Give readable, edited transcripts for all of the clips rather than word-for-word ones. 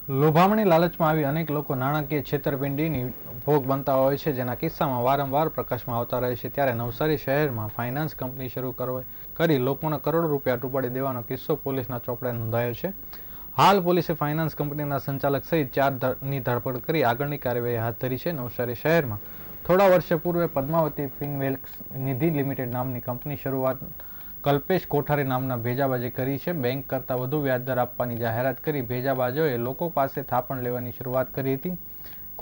લોભામણી લાલચમાં આવી અનેક લોકો નાણાકીય છેતરપિંડીની ભોગ બનતા હોય છે, જેના કિસ્સામાં વારંવાર પ્રકાશમાં આવતા રહે છે. ત્યારે નવસારી શહેરમાં ફાઇનાન્સ કંપની શરૂ કરી લોકોને કરોડો રૂપિયા ડૂબાડી દેવાનો કિસ્સો પોલીસના ચોપડે નોંધાયો છે. હાલ પોલીસે ફાઇનાન્સ કંપનીના સંચાલક સહિત 4ની ધરપકડ કરી આગળની કાર્યવાહી હાથ ધરી છે. નવસારી શહેરમાં થોડા વર્ષ પૂર્વે પદ્માવતી ફિનવેલ્સ નિધિ લિમિટેડ નામની કંપની શરૂઆત કલ્પેશ કોઠારી નામના ભેજાબાજે કરી છે. બેંક કરતાં વધુ વ્યાજદર આપવાની જાહેરાત કરી ભેજાબાજોએ લોકો પાસે થાપણ લેવાની શરૂઆત કરી હતી.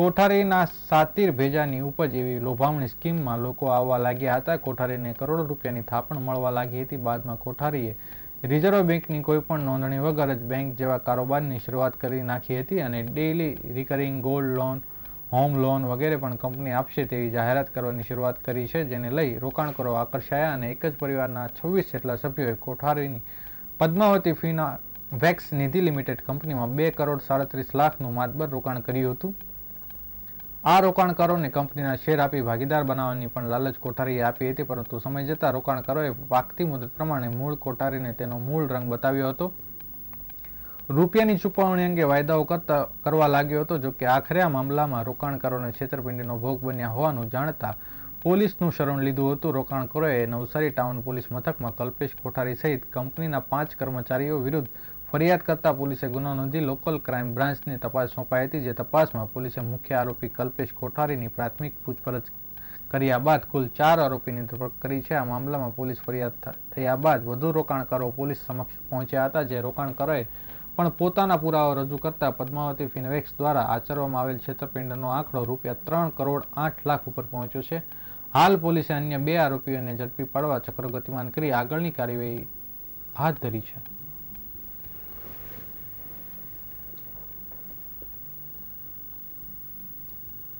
કોઠારીના સાતીર ભેજાની ઉપજ એવી લોભામણી સ્કીમમાં લોકો આવવા લાગ્યા હતા. કોઠારીને કરોડો રૂપિયાની થાપણ મળવા લાગી હતી. બાદમાં કોઠારીએ રિઝર્વ બેંકની કોઈપણ નોંધણી વગર જ બેંક જેવા કારોબારની શરૂઆત કરી નાખી હતી અને daily recurring gold loan, home loan વગેરે પણ કંપની આપશે તેવી જાહેરાત કરવાની શરૂઆત કરી છે, જેને લઈ રોકાણકારો આકર્ષાયા અને એક જ પરિવારના 26 જેટલા સભ્યોએ કોઠારીની પદ્માવતી ફિનવેક્સ નિધિ લિમિટેડ કંપનીમાં 2 કરોડ 37 લાખનું માતબર રોકાણ કર્યું હતું. આ રોકાણકારોને કંપનીના શેર આપી ભાગીદાર બનાવવાની પણ લાલચ કોઠારીએ આપી હતી, પરંતુ સમય જતાં રોકાણકારોએ પાકતી મુદત પ્રમાણે મૂળ કોઠારીને તેનો મૂળ રંગ બતાવ્યો હતો. રૂપિયાની ચૂકવણી અંગે વાયદાઓ કરવા લાગ્યો હતો. જોકે આખરે આ મામલામાં રોકાણકારોને છેતરપિંડીનો ભોગ બન્યા હોવાનું જાણતા પોલીસનું શરણ લીધું હતું. રોકાણકારોએ નવસારી ટાઉન પોલીસ મથકમાં કલ્પેશ કોઠારી સહિત કંપનીના 5 કર્મચારીઓ વિરુદ્ધ ફરિયાદ કરતા પોલીસે ગુનો નોંધી લોકલ ક્રાઇમ બ્રાન્ચને તપાસ સોંપાઈ હતી. જે તપાસમાં પોલીસે મુખ્ય આરોપી કલ્પેશ કોઠારીની પ્રાથમિક પૂછપરછ કર્યા બાદ કુલ 4 આરોપીની ધરપકડ કરી છે. આ મામલામાં પોલીસ ફરિયાદ થયા બાદ વધુ રોકાણકારો પોલીસ સમક્ષ પહોંચ્યા હતા. જે રોકાણકારોએ પણ પોતાના પુરાવા રજૂ કરતા પદ્માવતી ફિનવેક્સ દ્વારા આચરવામાં આવેલ છેતરપિંડીનો આંકડો રૂપિયા 3 કરોડ 8 લાખ ઉપર પહોંચ્યો છે. હાલ પોલીસે અન્ય 2 આરોપીઓને ઝડપી પાડવા ચક્રો ગતિમાન કરી આગળની કાર્યવાહી હાથ ધરી છે.